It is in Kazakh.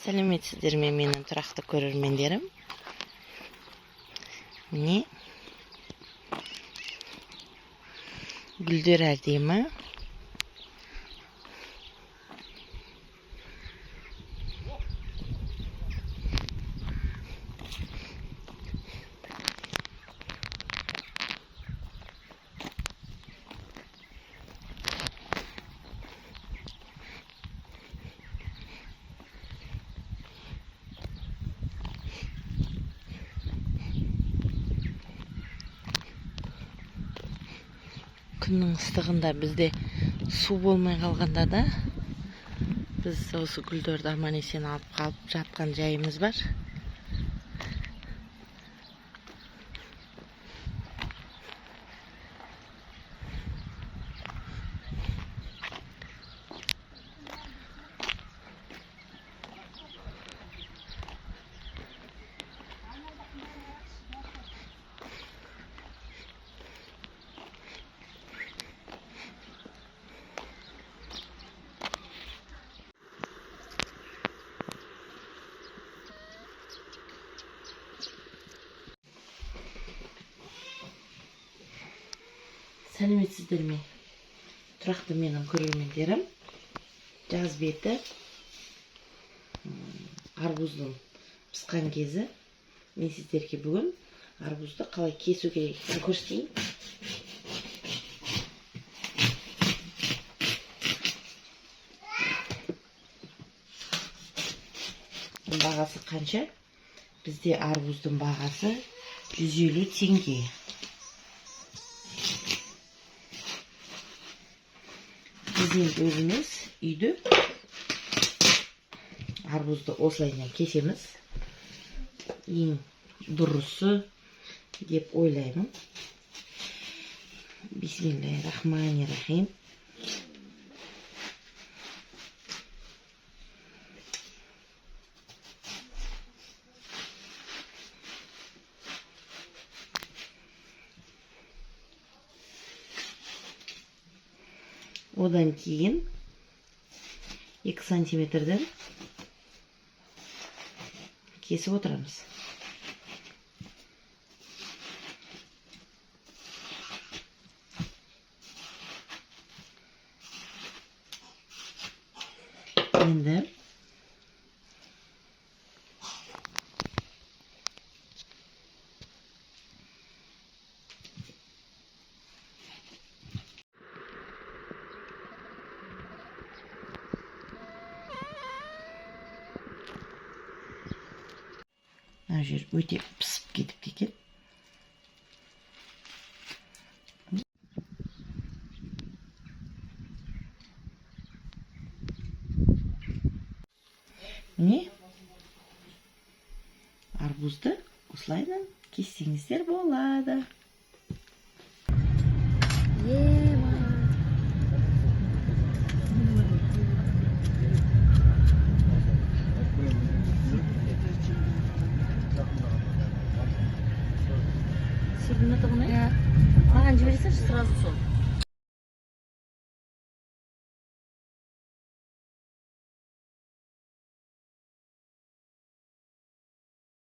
Сәлеметсіздер ме менің тұрақты көрермендерім? Міне гүлдер әдемі. Күннің ыстығында бізде су болмай қалғанда да біз осы гүлдерді аман-есен алып қалып жатқан жайымыз бар. Сәлеметсіздер ме? Тұрақты менің көрермендерім. Жаз беті арбуздың пысқан кезі. Мен сіздерге бүгін арбузды қалай кесу керек екенін көрсетейін. Бағасы қанша? Бізде арбуздың бағасы 150 теңге. Біз өзіміз үйді арбузды осылайынан кесеміз. Ең дұрысы деп ойлаймын. Бисмиллахир-рахманир-рахим. Одан кейін 2 сантиметрден кесіп отырамыз. Енді мына жер өте пісіп кетіпті екен. Міне арбузды осылайынан кессеңіздер болады. Маған жібересіңші сразу сол.